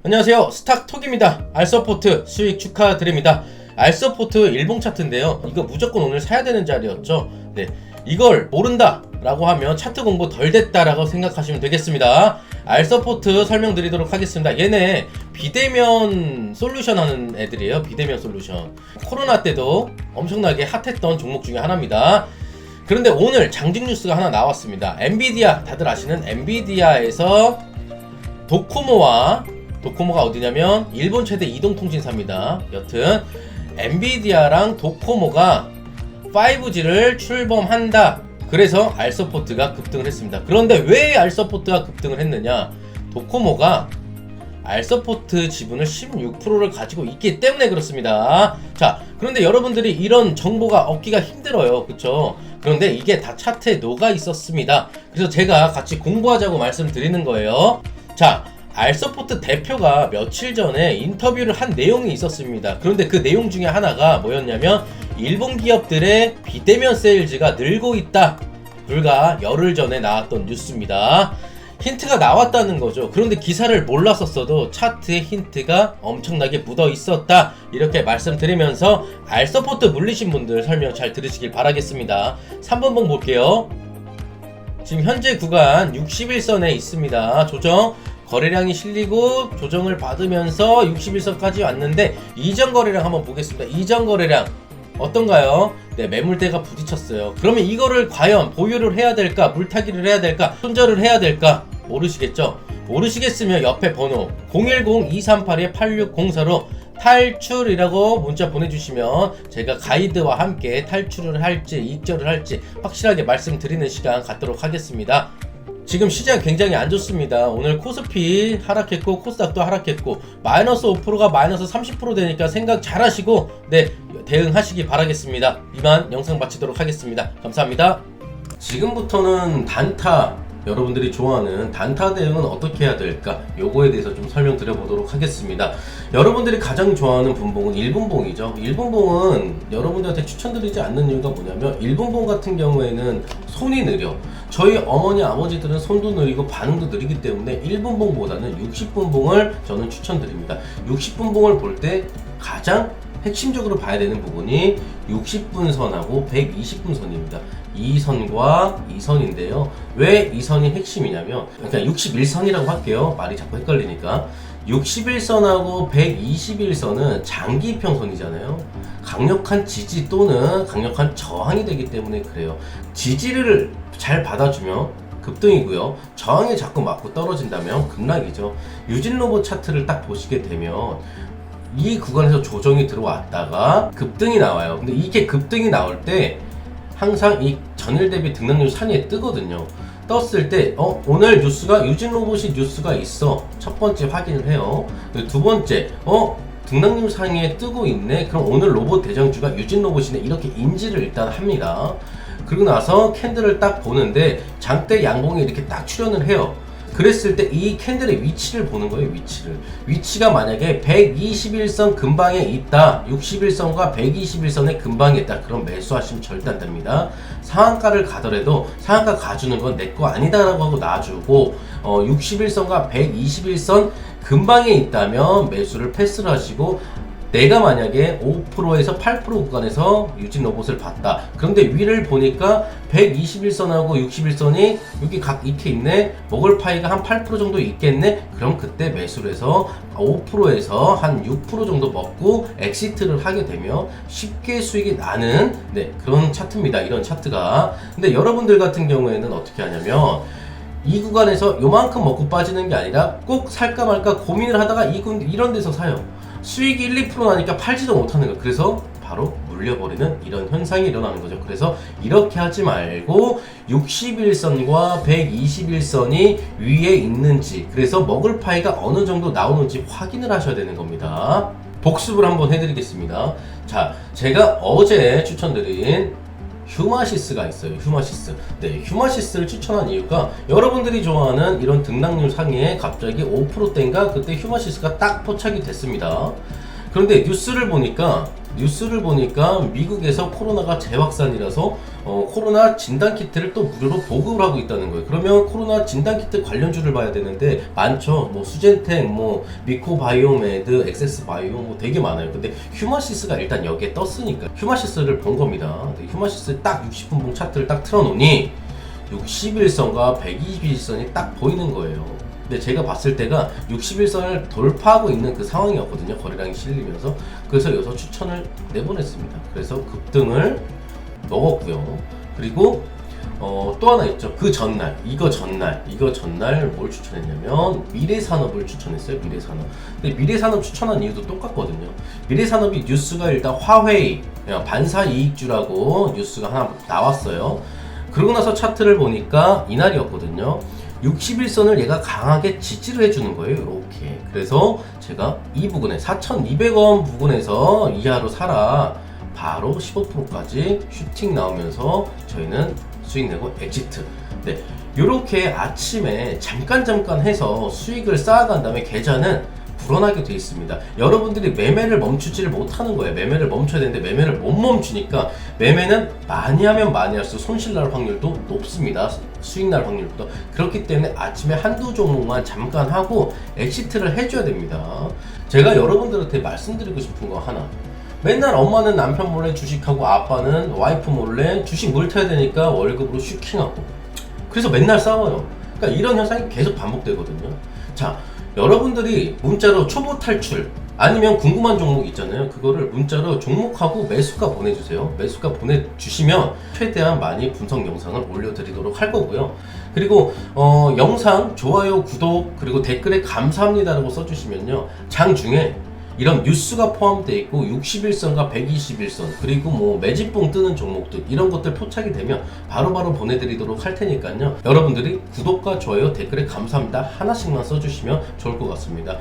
안녕하세요, 스탁톡입니다. 알서포트 수익 축하드립니다. 알서포트 일봉 차트인데요, 이거 무조건 오늘 사야 되는 자리였죠. 네, 이걸 모른다 라고 하면 차트 공부 덜 됐다 라고 생각하시면 되겠습니다. 알서포트 설명드리도록 하겠습니다. 얘네 비대면 솔루션 하는 애들이에요. 비대면 솔루션, 코로나 때도 엄청나게 핫했던 종목 중에 하나입니다. 그런데 오늘 장중 뉴스가 하나 나왔습니다. 엔비디아, 다들 아시는 엔비디아에서 도코모가 어디냐면 일본 최대 이동통신사입니다. 여튼 엔비디아랑 도코모가 5G를 출범한다. 그래서 알서포트가 급등을 했습니다. 그런데 왜 알서포트가 급등을 했느냐? 도코모가 알서포트 지분을 16%를 가지고 있기 때문에 그렇습니다. 자, 그런데 여러분들이 이런 정보가 얻기가 힘들어요. 그쵸? 그런데 이게 다 차트에 녹아 있었습니다. 그래서 제가 같이 공부하자고 말씀드리는 거예요. 자, 알서포트 대표가 며칠 전에 인터뷰를 한 내용이 있었습니다. 그런데 그 내용 중에 하나가 뭐였냐면, 일본 기업들의 비대면 세일즈가 늘고 있다. 불과 열흘 전에 나왔던 뉴스입니다. 힌트가 나왔다는 거죠. 그런데 기사를 몰랐었어도 차트에 힌트가 엄청나게 묻어 있었다. 이렇게 말씀드리면서 알서포트 물리신 분들 설명 잘 들으시길 바라겠습니다. 3번 봉 볼게요. 지금 현재 구간 61선에 있습니다. 조정 거래량이 실리고 조정을 받으면서 61선까지 왔는데, 이전 거래량 한번 보겠습니다. 이전 거래량 어떤가요? 네, 매물대가 부딪혔어요. 그러면 이거를 과연 보유를 해야 될까, 물타기를 해야 될까, 손절을 해야 될까? 모르시겠죠? 모르시겠으면 옆에 번호 010-238-8604로 탈출이라고 문자 보내주시면 제가 가이드와 함께 탈출을 할지 익절을 할지 확실하게 말씀드리는 시간 갖도록 하겠습니다. 지금 시장 굉장히 안 좋습니다. 오늘 코스피 하락했고 코스닥도 하락했고 마이너스 5%가 마이너스 30% 되니까 생각 잘 하시고 네, 대응하시기 바라겠습니다. 이만 영상 마치도록 하겠습니다. 감사합니다. 지금부터는 단타, 여러분들이 좋아하는 단타 대응은 어떻게 해야 될까? 요거에 대해서 좀 설명드려 보도록 하겠습니다. 여러분들이 가장 좋아하는 분봉은 1분봉이죠. 1분봉은 여러분들한테 추천드리지 않는 이유가 뭐냐면, 1분봉 같은 경우에는 손이 느려. 저희 어머니 아버지들은 손도 느리고 반응도 느리기 때문에 1분봉보다는 60분봉을 저는 추천드립니다. 60분봉을 볼 때 가장 핵심적으로 봐야 되는 부분이 60분 선하고 120분 선입니다. 이 선과 이 선인데요. 왜 이 선이 핵심이냐면, 그러니까 61선이라고 할게요. 말이 자꾸 헷갈리니까. 61선하고 121선은 장기 평선이잖아요. 강력한 지지 또는 강력한 저항이 되기 때문에 그래요. 지지를 잘 받아주면 급등이고요. 저항에 자꾸 맞고 떨어진다면 급락이죠. 유진로봇 차트를 딱 보시게 되면 이 구간에서 조정이 들어왔다가 급등이 나와요. 근데 이게 급등이 나올 때 항상 이 전일 대비 등락률 상위에 뜨거든요. 떴을 때 오늘 뉴스가 유진로봇이 뉴스가 있어. 첫 번째 확인을 해요. 두 번째 등락률 상위에 뜨고 있네. 그럼 오늘 로봇 대장주가 유진로봇이네. 이렇게 인지를 일단 합니다. 그리고 나서 캔들을 딱 보는데 장대 양봉이 이렇게 딱 출현을 해요. 그랬을 때 이 캔들의 위치를 보는 거예요. 위치가 만약에 121선 근방에 있다, 61선과 121선의 근방에 있다, 그럼 매수하시면 절대 안 됩니다. 상한가를 가더라도 상한가 가주는 건 내 거 아니다 라고 하고 놔주고, 61선과 121선 근방에 있다면 매수를 패스를 하시고, 내가 만약에 5%에서 8% 구간에서 유진로봇을 봤다. 그런데 위를 보니까 121선하고 61선이 여기 각 이렇게 있네. 먹을 파이가 한 8% 정도 있겠네. 그럼 그때 매수를 해서 5%에서 한 6% 정도 먹고 엑시트를 하게 되면 쉽게 수익이 나는 그런 차트입니다. 이런 차트가. 근데 여러분들 같은 경우에는 어떻게 하냐면, 이 구간에서 요만큼 먹고 빠지는 게 아니라 꼭 살까 말까 고민을 하다가 이런 데서 사요. 수익이 1, 2% 나니까 팔지도 못하는 거예요. 그래서 바로 물려버리는 이런 현상이 일어나는 거죠. 그래서 이렇게 하지 말고 61선과 121선이 위에 있는지, 그래서 먹을 파이가 어느 정도 나오는지 확인을 하셔야 되는 겁니다. 복습을 한번 해드리겠습니다. 자, 제가 어제 추천드린 휴마시스가 있어요. 휴마시스를 추천한 이유가, 여러분들이 좋아하는 이런 등락률 상위에 갑자기 5%대인가 그때 휴마시스가 딱 포착이 됐습니다. 그런데 뉴스를 보니까 뉴스를 보니까 미국에서 코로나가 재확산이라서 코로나 진단키트를 또 무료로 보급을 하고 있다는 거예요. 그러면 코로나 진단키트 관련주를 봐야 되는데 많죠. 뭐 수젠텍, 뭐 미코바이오메드, 엑세스바이오 뭐 되게 많아요. 근데 휴마시스가 일단 여기에 떴으니까 휴마시스를 본 겁니다. 휴마시스 딱 60분봉 차트를 딱 틀어놓으니 61선과 121선이 딱 보이는 거예요. 근데 제가 봤을 때가 61선을 돌파하고 있는 그 상황이었거든요. 거래량이 실리면서. 그래서 여기서 추천을 내보냈습니다. 그래서 급등을 먹었고요. 그리고 또 하나 있죠. 그 전날, 이거 전날 뭘 추천했냐면 미래산업을 추천했어요. 미래산업. 근데 미래산업 추천한 이유도 똑같거든요. 미래산업이 뉴스가 일단 화웨이 반사이익주라고 뉴스가 하나 나왔어요. 그러고 나서 차트를 보니까 이날이었거든요. 61선을 얘가 강하게 지지를 해주는 거예요. 이렇게. 그래서 제가 이 부분에 4,200원 부분에서 이하로 사라. 바로 15%까지 슈팅 나오면서 저희는 수익 내고 엑시트. 네, 이렇게 아침에 잠깐 해서 수익을 쌓아간 다음에 계좌는 불어나게 돼 있습니다. 여러분들이 매매를 멈추지를 못하는 거예요. 매매를 멈춰야 되는데 매매를 못 멈추니까 매매는 많이 하면 많이 할수록 손실 날 확률도 높습니다. 수익 날 확률보다. 그렇기 때문에 아침에 한두 종목만 잠깐 하고 엑시트를 해줘야 됩니다. 제가 여러분들한테 말씀드리고 싶은 거 하나. 맨날 엄마는 남편 몰래 주식하고 아빠는 와이프 몰래 주식 물타야 되니까 월급으로 슈킹하고 그래서 맨날 싸워요. 그러니까 이런 현상이 계속 반복되거든요. 자, 여러분들이 문자로 초보 탈출 아니면 궁금한 종목 있잖아요. 그거를 문자로 종목하고 매수가 보내주세요. 매수가 보내주시면 최대한 많이 분석 영상을 올려드리도록 할 거고요. 그리고 영상 좋아요, 구독 그리고 댓글에 감사합니다라고 써주시면요. 장중에 이런 뉴스가 포함되어 있고 61선과 121선 그리고 뭐 매집봉 뜨는 종목들 이런 것들 포착이 되면 바로바로 보내드리도록 할 테니까요. 여러분들이 구독과 좋아요 댓글에 감사합니다 하나씩만 써주시면 좋을 것 같습니다.